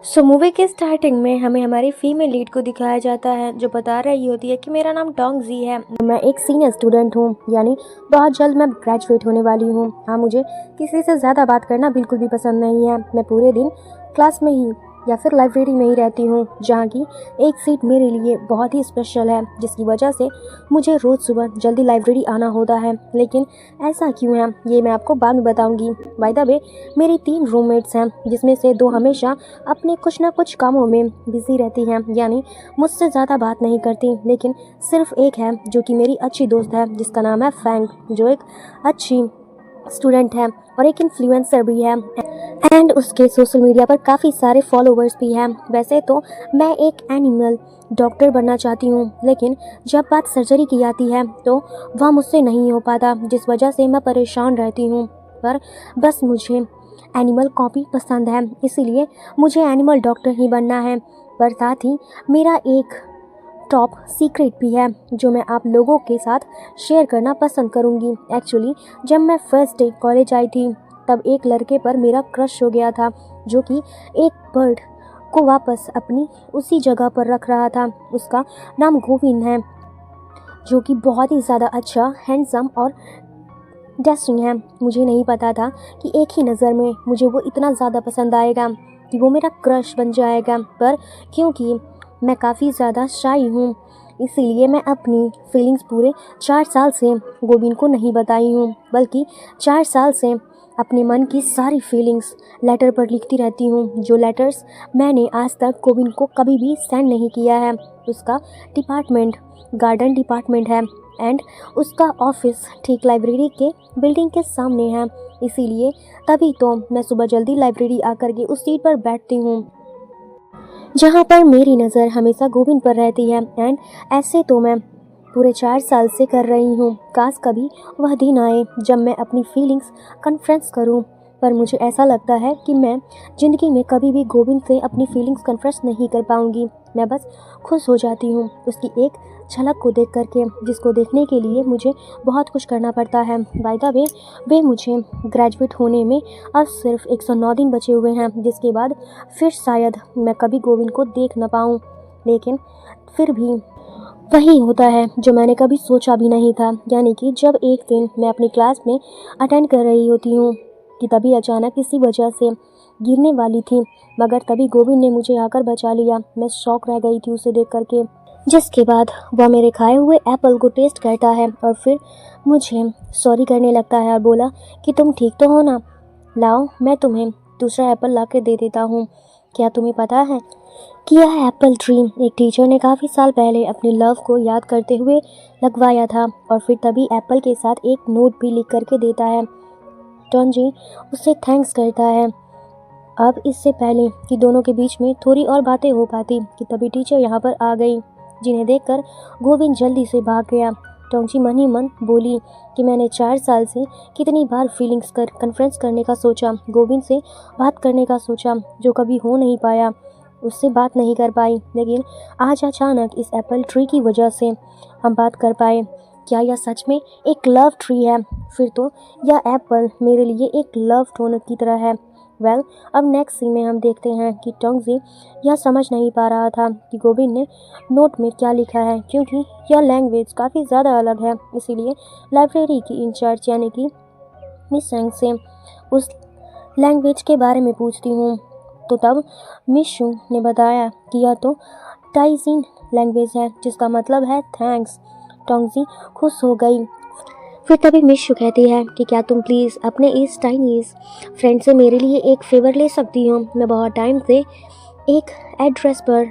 Movie के starting में हमें हमारी फीमेल लीड को दिखाया जाता है जो बता रही होती है कि मेरा नाम टोंगजी है। मैं एक सीनियर स्टूडेंट हूँ, यानी बहुत जल्द मैं ग्रेजुएट होने वाली हूँ। हाँ, मुझे किसी से ज़्यादा बात करना बिल्कुल भी पसंद नहीं है। मैं पूरे दिन क्लास में ही या फिर लाइब्रेरी में ही रहती हूँ, जहाँ की एक सीट मेरे लिए बहुत ही स्पेशल है, जिसकी वजह से मुझे रोज़ सुबह जल्दी लाइब्रेरी आना होता है। लेकिन ऐसा क्यों है ये मैं आपको बाद में बताऊँगी। बाय द वे, मेरी 3 रूममेट्स हैं, जिसमें से 2 हमेशा अपने कुछ ना कुछ कामों में बिजी रहती हैं, यानी मुझसे ज़्यादा बात नहीं करती। लेकिन सिर्फ एक है जो कि मेरी अच्छी दोस्त है, जिसका नाम है फैंग, जो एक अच्छी स्टूडेंट है और एक इन्फ्लुएंसर भी है एंड उसके सोशल मीडिया पर काफ़ी सारे फॉलोवर्स भी हैं। वैसे तो मैं एक एनिमल डॉक्टर बनना चाहती हूँ, लेकिन जब बात सर्जरी की आती है तो वह मुझसे नहीं हो पाता, जिस वजह से मैं परेशान रहती हूँ। पर बस मुझे एनिमल कॉपी पसंद है, इसीलिए मुझे एनिमल डॉक्टर ही बनना है। पर साथ ही मेरा एक टॉप सीक्रेट भी है जो मैं आप लोगों के साथ शेयर करना पसंद करूँगी। एक्चुअली जब मैं फर्स्ट डे कॉलेज आई थी तब एक लड़के पर मेरा क्रश हो गया था, जो कि एक बर्ड को वापस अपनी उसी जगह पर रख रहा था। उसका नाम गोविंद है, जो कि बहुत ही ज़्यादा अच्छा, हैंडसम और डैशिंग है। मुझे नहीं पता था कि एक ही नज़र में मुझे वो इतना ज़्यादा पसंद आएगा कि वो मेरा क्रश बन जाएगा। पर क्योंकि मैं काफ़ी ज़्यादा शाई हूँ, इसीलिए मैं अपनी फीलिंग्स पूरे 4 साल से गोविंद को नहीं बताई हूँ, बल्कि 4 साल से अपने मन की सारी फीलिंग्स लेटर पर लिखती रहती हूँ, जो लेटर्स मैंने आज तक गोविंद को कभी भी सेंड नहीं किया है। उसका डिपार्टमेंट गार्डन डिपार्टमेंट है एंड उसका ऑफिस ठीक लाइब्रेरी के बिल्डिंग के सामने है, इसीलिए तभी तो मैं सुबह जल्दी लाइब्रेरी आकर के उस सीट पर बैठती हूँ जहाँ पर मेरी नज़र हमेशा गोविंद पर रहती है। एंड ऐसे तो मैं पूरे 4 साल से कर रही हूँ। काश कभी वह दिन आए जब मैं अपनी फीलिंग्स कन्फ्रेंस करूँ, पर मुझे ऐसा लगता है कि मैं ज़िंदगी में कभी भी गोविंद से अपनी फीलिंग्स कन्फ्रेंस नहीं कर पाऊँगी। मैं बस खुश हो जाती हूँ उसकी एक झलक को देख करके, जिसको देखने के लिए मुझे बहुत कुछ करना पड़ता है। बाय द वे मुझे ग्रेजुएट होने में अब सिर्फ 109 दिन बचे हुए हैं, जिसके बाद फिर शायद मैं कभी गोविंद को देख न पाऊँ। लेकिन फिर भी वही होता है जो मैंने कभी सोचा भी नहीं था, यानी कि जब एक दिन मैं अपनी क्लास में अटेंड कर रही होती हूँ कि तभी अचानक किसी वजह से गिरने वाली थी, मगर तभी गोविंद ने मुझे आकर बचा लिया। मैं शॉक रह गई थी उसे देख करके, जिसके बाद वह मेरे खाए हुए एप्पल को टेस्ट करता है और फिर मुझे सॉरी करने लगता है और बोला कि तुम ठीक तो हो ना, लाओ मैं तुम्हें दूसरा एप्पल ला के दे देता हूँ। क्या तुम्हें पता है कि यह एप्पल ट्री एक टीचर ने काफ़ी साल पहले अपने लव को याद करते हुए लगवाया था, और फिर तभी एप्पल के साथ एक नोट भी लिख करके देता है। टॉन्जी उससे थैंक्स करता है। अब इससे पहले कि दोनों के बीच में थोड़ी और बातें हो पाती कि तभी टीचर यहाँ पर आ गई, जिन्हें देखकर गोविंद जल्दी से भाग गया। टोंगची मन ही मन बोली कि मैंने 4 साल से कितनी बार फीलिंग्स कन्फ्रेंस करने का सोचा, गोविंद से बात करने का सोचा, जो कभी हो नहीं पाया, उससे बात नहीं कर पाई। लेकिन आज अचानक इस एप्पल ट्री की वजह से हम बात कर पाए। क्या यह सच में एक लव ट्री है? फिर तो यह एप्पल मेरे लिए एक लव टोन की तरह है। अब नेक्स्ट सीन में हम देखते हैं कि टोंगजी यह समझ नहीं पा रहा था कि गोविंद ने नोट में क्या लिखा है, क्योंकि यह लैंग्वेज काफ़ी ज़्यादा अलग है। इसीलिए लाइब्रेरी की इंचार्ज यानी कि मिस सेंग से उस लैंग्वेज के बारे में पूछती हूँ, तो तब मिस शू ने बताया कि यह तो टाइजिन लैंग्वेज है, जिसका मतलब है थैंक्स। टोंगजी खुश हो गई। फिर तभी मिस शू कहती है कि क्या तुम प्लीज़ अपने इस चाइनीज़ फ्रेंड से मेरे लिए एक फ़ेवर ले सकती हो? मैं बहुत टाइम से एक एड्रेस पर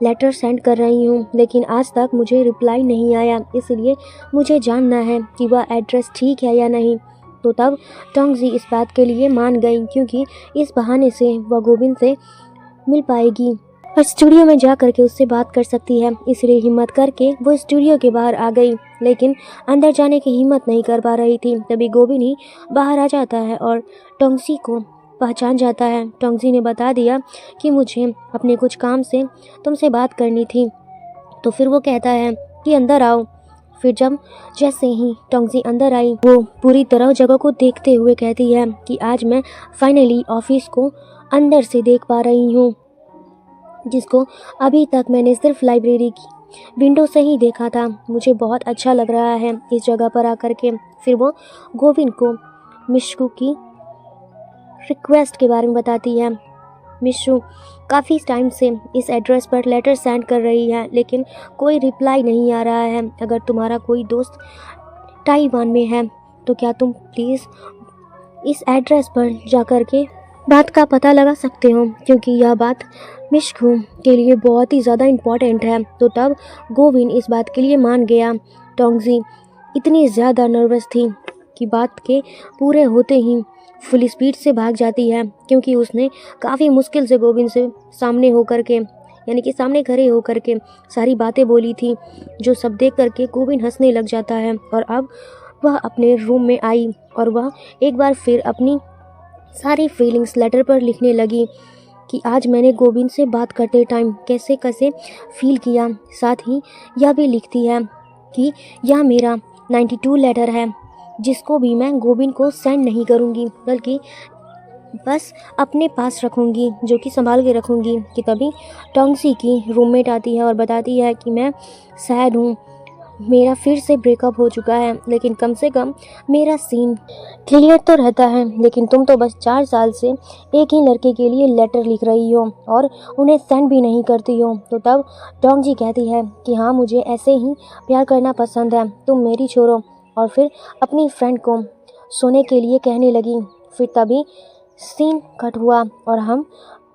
लेटर सेंड कर रही हूँ, लेकिन आज तक मुझे रिप्लाई नहीं आया, इसलिए मुझे जानना है कि वह एड्रेस ठीक है या नहीं। तो तब टोंगजी इस बात के लिए मान गई, क्योंकि इस बहाने से वह गोविंद से मिल पाएगी और स्टूडियो में जा करके उससे बात कर सकती है। इसलिए हिम्मत करके वो स्टूडियो के बाहर आ गई, लेकिन अंदर जाने की हिम्मत नहीं कर पा रही थी। तभी गोविंद ही बाहर आ जाता है और टोंगजी को पहचान जाता है। टोंगजी ने बता दिया कि मुझे अपने कुछ काम से तुमसे बात करनी थी, तो फिर वो कहता है कि अंदर आओ। फिर जैसे ही टोंगजी अंदर आई, वो पूरी तरह जगह को देखते हुए कहती है कि आज मैं फाइनली ऑफिस को अंदर से देख पा रही हूँ। जिसको अभी तक मैंने सिर्फ लाइब्रेरी की विंडो से ही देखा था। मुझे बहुत अच्छा लग रहा है इस जगह पर आकर के। फिर वो गोविंद को मिशु की रिक्वेस्ट के बारे में बताती है। मिशु काफ़ी टाइम से इस एड्रेस पर लेटर सेंड कर रही है, लेकिन कोई रिप्लाई नहीं आ रहा है। अगर तुम्हारा कोई दोस्त ताइवान में है तो क्या तुम प्लीज़ इस एड्रेस पर जाकर के बात का पता लगा सकते हो, क्योंकि यह बात मिशु के लिए बहुत ही ज़्यादा इम्पॉर्टेंट है। तो तब गोविंद इस बात के लिए मान गया। टोंगजी इतनी ज़्यादा नर्वस थी कि बात के पूरे होते ही फुल स्पीड से भाग जाती है, क्योंकि उसने काफ़ी मुश्किल से गोविंद से सामने होकर के, यानी कि सामने खड़े होकर के सारी बातें बोली थी, जो सब देख करके गोविंद हंसने लग जाता है। और अब वह अपने रूम में आई और वह एक बार फिर अपनी सारी फीलिंग्स लेटर पर लिखने लगी कि आज मैंने गोविंद से बात करते टाइम कैसे कैसे फील किया। साथ ही यह भी लिखती है कि यह मेरा 92 लेटर है, जिसको भी मैं गोविंद को सेंड नहीं करूँगी, बल्कि बस अपने पास रखूँगी, जो कि संभाल के रखूँगी। कि तभी टोंगसी की रूममेट आती है और बताती है कि मैं सैड हूँ, मेरा फिर से ब्रेकअप हो चुका है, लेकिन कम से कम मेरा सीन क्लियर तो रहता है। लेकिन तुम तो बस 4 साल से एक ही लड़के के लिए लेटर लिख रही हो और उन्हें सेंड भी नहीं करती हो। तो तब टोंगजी कहती है कि हाँ, मुझे ऐसे ही प्यार करना पसंद है, तुम मेरी छोड़ो। और फिर अपनी फ्रेंड को सोने के लिए कहने लगी। फिर तभी सीन कट हुआ और हम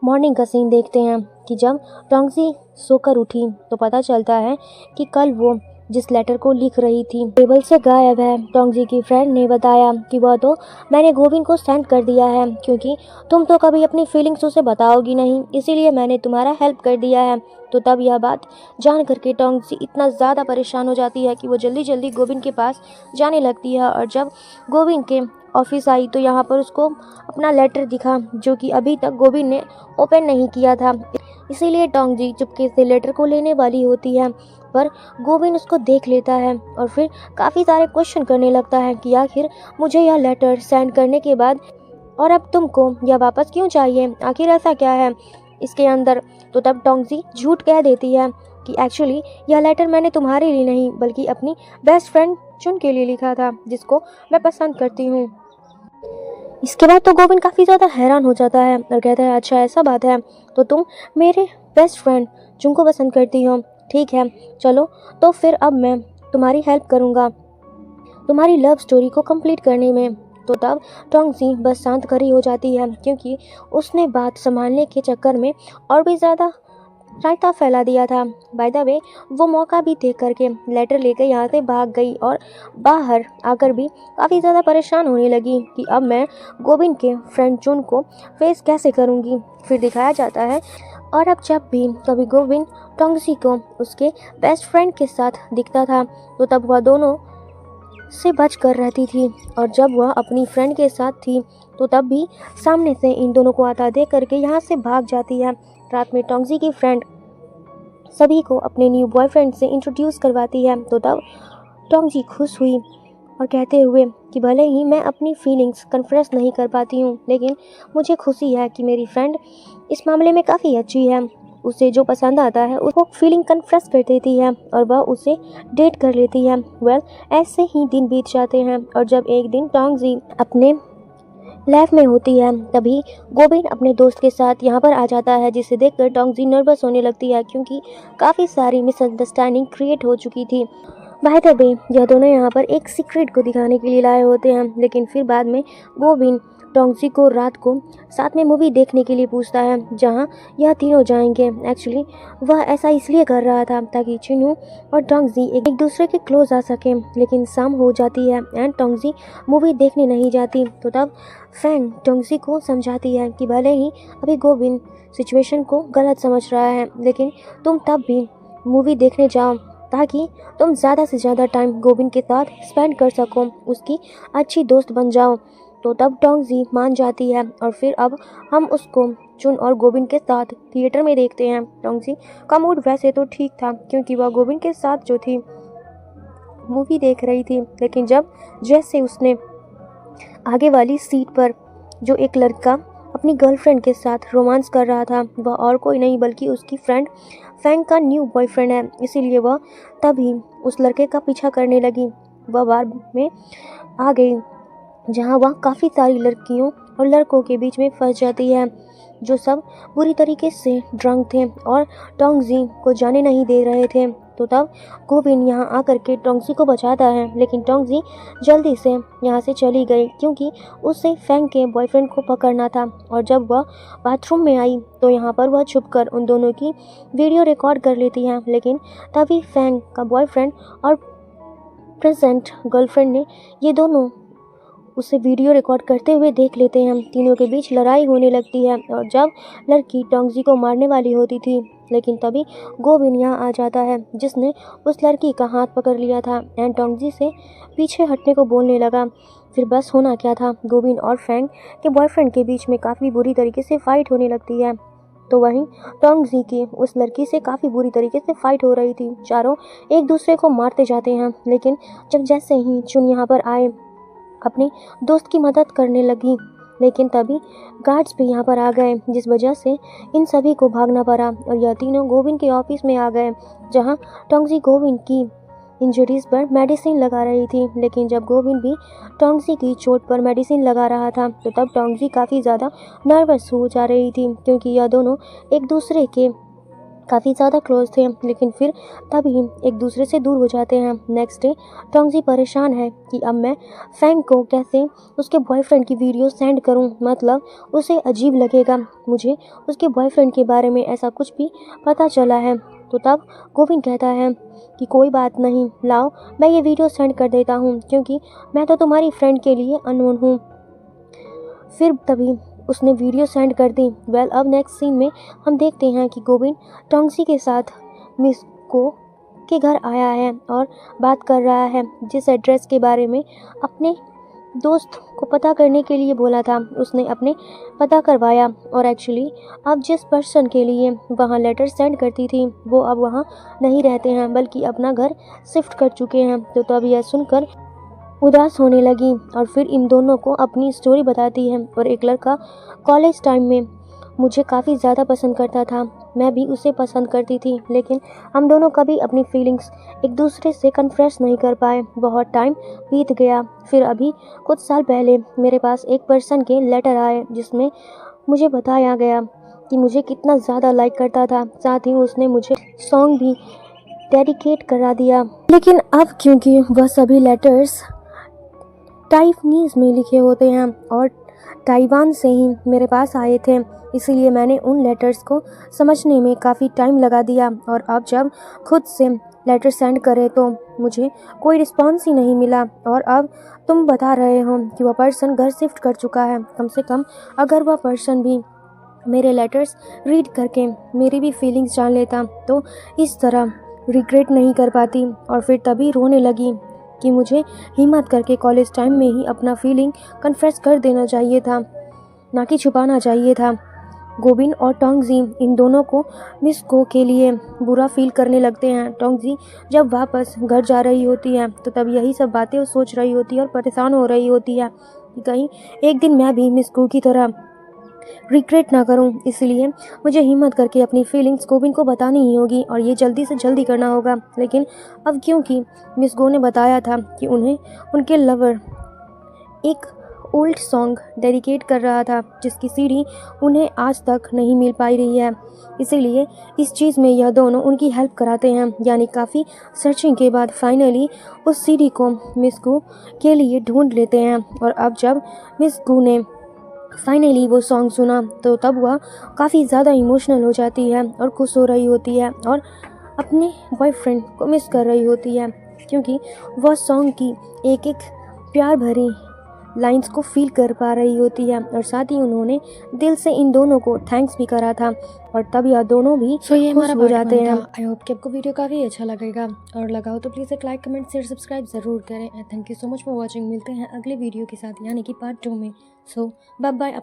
मॉर्निंग का सीन देखते हैं कि जब टोंगजी सोकर उठी तो पता चलता है कि कल वो जिस लेटर को लिख रही थी टेबल से गायब है। टोंगजी की फ्रेंड ने बताया कि वह तो मैंने गोविंद को सेंड कर दिया है, क्योंकि तुम तो कभी अपनी फीलिंग्स उसे बताओगी नहीं, इसीलिए मैंने तुम्हारा हेल्प कर दिया है। तो तब यह बात जान करके टोंगजी इतना ज़्यादा परेशान हो जाती है कि वो जल्दी जल्दी गोविंद के पास जाने लगती है। और जब गोविंद के ऑफिस आई तो यहाँ पर उसको अपना लेटर दिखा, जो कि अभी तक गोविंद ने ओपन नहीं किया था। इसीलिए टोंगजी चुपके से लेटर को लेने वाली होती है, पर गोविंद उसको देख लेता है और फिर काफ़ी सारे क्वेश्चन करने लगता है कि आखिर मुझे यह लेटर सेंड करने के बाद और अब तुमको यह वापस क्यों चाहिए, आखिर ऐसा क्या है इसके अंदर। तो तब टोंगजी झूठ कह देती है कि एक्चुअली यह लेटर मैंने तुम्हारे लिए नहीं, बल्कि अपनी बेस्ट फ्रेंड चुन के लिए लिखा था, जिसको मैं पसंद करती हूँ। इसके बाद तो गोविंद काफ़ी ज़्यादा हैरान हो जाता है और कहता है, अच्छा ऐसा बात है, तो तुम मेरे बेस्ट फ्रेंड चुन को पसंद करती हो, ठीक है चलो, तो फिर अब मैं तुम्हारी हेल्प करूँगा तुम्हारी लव स्टोरी को कंप्लीट करने में। तो तब टोंगजी बस शांत खड़ी हो जाती है, क्योंकि उसने बात संभालने के चक्कर में और भी ज़्यादा रायता फैला दिया था। बाय द वे वो मौका भी देख करके लेटर लेकर यहाँ से भाग गई और बाहर आकर भी काफ़ी ज़्यादा परेशान होने लगी कि अब मैं गोविंद के फ्रेंड चुन को फेस कैसे करूँगी। फिर दिखाया जाता है और अब जब भी कभी गोविंद टोंगजी को उसके बेस्ट फ्रेंड के साथ दिखता था तो तब वह दोनों से बच कर रहती थी, और जब वह अपनी फ्रेंड के साथ थी तो तब भी सामने से इन दोनों को आता देख करके यहाँ से भाग जाती है। रात में टोंगजी की फ्रेंड सभी को अपने न्यू बॉयफ्रेंड से इंट्रोड्यूस करवाती है। तो तब टोंगजी खुश हुई और कहते हुए कि भले ही मैं अपनी फीलिंग्स कन्फेस नहीं कर पाती हूँ, लेकिन मुझे खुशी है कि मेरी फ्रेंड इस मामले में काफ़ी अच्छी है, उसे जो पसंद आता है उसको फीलिंग कन्फेस कर देती है और वह उसे डेट कर लेती है। ऐसे ही दिन बीत जाते हैं और जब एक दिन टोंगजी अपने लैब में होती है तभी गोविंद अपने दोस्त के साथ यहाँ पर आ जाता है, जिसे देखकर टोंगजी नर्वस होने लगती है, क्योंकि काफ़ी सारी मिसअंडरस्टैंडिंग क्रिएट हो चुकी थी। बाय द वे यह दोनों यहाँ पर एक सीक्रेट को दिखाने के लिए लाए होते हैं, लेकिन फिर बाद में गोविंद टोंगजी को रात को साथ में मूवी देखने के लिए पूछता है, जहाँ यह तीनों जाएंगे। एक्चुअली वह ऐसा इसलिए कर रहा था ताकि चिन्हू और टोंगजी एक दूसरे के क्लोज आ सकें, लेकिन शाम हो जाती है एंड टोंगजी मूवी देखने नहीं जाती। तो तब फैंग टोंगजी को समझाती है कि भले ही अभी गोविंद सिचुएशन को गलत समझ रहा है, लेकिन तुम तब भी मूवी देखने जाओ ताकि तुम ज़्यादा से ज़्यादा टाइम गोविंद के साथ स्पेंड कर सको, उसकी अच्छी दोस्त बन जाओ। तो तब टोंगजी मान जाती है और फिर अब हम उसको चुन और गोविंद के साथ थिएटर में देखते हैं। टोंगजी का मूड वैसे तो ठीक था, क्योंकि वह गोविंद के साथ जो थी मूवी देख रही थी, लेकिन जब जैसे उसने आगे वाली सीट पर जो एक लड़का अपनी गर्लफ्रेंड के साथ रोमांस कर रहा था। वह और कोई नहीं बल्कि उसकी फ्रेंड फैंग का न्यू बॉयफ्रेंड है। इसीलिए वह तभी उस लड़के का पीछा करने लगी। वह बार में आ गई जहां वह काफ़ी सारी लड़कियों और लड़कों के बीच में फंस जाती है, जो सब बुरी तरीके से ड्रंक थे और टोंगजी को जाने नहीं दे रहे थे। तो तब गोविन यहाँ आकर के टोंगजी को बचाता है, लेकिन टोंगजी जल्दी से यहाँ से चली गई क्योंकि उसे फैंग के बॉयफ्रेंड को पकड़ना था। और जब वह बाथरूम में आई तो यहाँ पर वह छुपकर उन दोनों की वीडियो रिकॉर्ड कर लेती है, लेकिन तभी फैंग का बॉयफ्रेंड और प्रेजेंट गर्लफ्रेंड ने ये दोनों उसे वीडियो रिकॉर्ड करते हुए देख लेते हैं। तीनों के बीच लड़ाई होने लगती है और जब लड़की टोंगजी को मारने वाली होती थी, लेकिन तभी गोविन यहाँ आ जाता है, जिसने उस लड़की का हाथ पकड़ लिया था एंड टोंगजी से पीछे हटने को बोलने लगा। फिर बस होना क्या था, गोविन और फैंग के बॉयफ्रेंड के बीच में काफ़ी बुरी तरीके से फाइट होने लगती है। तो वहीं टोंगजी की उस लड़की से काफ़ी बुरी तरीके से फाइट हो रही थी। चारों एक दूसरे को मारते जाते हैं, लेकिन जब जैसे ही चुन यहाँ पर आए अपने दोस्त की मदद करने लगी, लेकिन तभी गार्ड्स भी यहाँ पर आ गए, जिस वजह से इन सभी को भागना पड़ा और यह तीनों गोविन के ऑफिस में आ गए, जहाँ टोंगजी गोविन की इंजरीज पर मेडिसिन लगा रही थी। लेकिन जब गोविन भी टोंगजी की चोट पर मेडिसिन लगा रहा था तो तब टोंगजी काफ़ी ज़्यादा नर्वस हो जा रही थी, क्योंकि यह दोनों एक दूसरे के काफ़ी ज़्यादा क्लोज थे, लेकिन फिर तभी एक दूसरे से दूर हो जाते हैं। नेक्स्ट डे टोंगजी परेशान है कि अब मैं फैंग को कैसे उसके बॉयफ्रेंड की वीडियो सेंड करूं, मतलब उसे अजीब लगेगा मुझे उसके बॉयफ्रेंड के बारे में ऐसा कुछ भी पता चला है। तो तब गोविंद कहता है कि कोई बात नहीं, लाओ मैं ये वीडियो सेंड कर देता हूँ, क्योंकि मैं तो तुम्हारी फ्रेंड के लिए अननोन हूँ। फिर तभी उसने वीडियो सेंड कर दी। अब नेक्स्ट सीन में हम देखते हैं कि गोविंद टोंगजी के साथ मिस को के घर आया है और बात कर रहा है, जिस एड्रेस के बारे में अपने दोस्त को पता करने के लिए बोला था उसने अपने पता करवाया। और एक्चुअली अब जिस पर्सन के लिए वहाँ लेटर सेंड करती थी वो अब वहाँ नहीं रहते हैं, बल्कि अपना घर शिफ्ट कर चुके हैं। तो तब यह सुनकर उदास होने लगी और फिर इन दोनों को अपनी स्टोरी बताती है। और एक लड़का कॉलेज टाइम में मुझे काफ़ी ज़्यादा पसंद करता था, मैं भी उसे पसंद करती थी, लेकिन हम दोनों कभी अपनी फीलिंग्स एक दूसरे से कन्फेस नहीं कर पाए। बहुत टाइम बीत गया, फिर अभी कुछ साल पहले मेरे पास एक पर्सन के लेटर आए, जिसमें मुझे बताया गया कि मुझे कितना ज़्यादा लाइक करता था, साथ ही उसने मुझे सॉन्ग भी डेडिकेट करा दिया। लेकिन अब क्योंकि वह सभी लेटर्स टाइपनीज में लिखे होते हैं और ताइवान से ही मेरे पास आए थे, इसीलिए मैंने उन लेटर्स को समझने में काफ़ी टाइम लगा दिया। और अब जब खुद से लेटर सेंड करे तो मुझे कोई रिस्पॉन्स ही नहीं मिला। और अब तुम बता रहे हो कि वह पर्सन घर शिफ्ट कर चुका है, कम से कम अगर वह पर्सन भी मेरे लेटर्स रीड करके मेरी भी फीलिंग्स जान लेता तो इस तरह रिग्रेट नहीं कर पाती। और फिर तभी रोने लगी कि मुझे हिम्मत करके कॉलेज टाइम में ही अपना फीलिंग कन्फेस कर देना चाहिए था, ना कि छुपाना चाहिए था। गोविंद और टोंगजी इन दोनों को मिस को के लिए बुरा फील करने लगते हैं। टोंगजी जब वापस घर जा रही होती है तो तब यही सब बातें वो सोच रही होती है और परेशान हो रही होती है कि कहीं एक दिन मैं भी मिस को की तरह रिग्रेट ना करूं, इसलिए मुझे हिम्मत करके अपनी फीलिंग्स गोविंद को बतानी ही होगी और ये जल्दी से जल्दी करना होगा। लेकिन अब क्योंकि मिस गो ने बताया था कि उन्हें उनके लवर एक ओल्ड सॉन्ग डेडिकेट कर रहा था, जिसकी सीडी उन्हें आज तक नहीं मिल पाई रही है, इसीलिए इस चीज़ में यह दोनों उनकी हेल्प कराते हैं। यानी काफ़ी सर्चिंग के बाद फाइनली उस सीडी को मिस गो के लिए ढूंढ लेते हैं। और अब जब मिस गो ने फाइनली वो सॉन्ग सुना तो तब वह काफ़ी ज़्यादा इमोशनल हो जाती है और खुश हो रही होती है और अपने बॉयफ्रेंड को मिस कर रही होती है, क्योंकि वह सॉन्ग की एक एक प्यार भरी लाइंस को फील कर पा रही होती है। और साथ ही उन्होंने दिल से इन दोनों को थैंक्स भी करा था और तब यह दोनों भी ये खुश हो जाते हैं। आई होप कि आपको वीडियो काफ़ी अच्छा लगेगा और लगा हो तो प्लीज़ एक लाइक कमेंट शेयर सब्सक्राइब ज़रूर करें। Thank you so much for watching. मिलते हैं अगले वीडियो के साथ, यानी कि पार्ट 2 में। सो बाय बाय।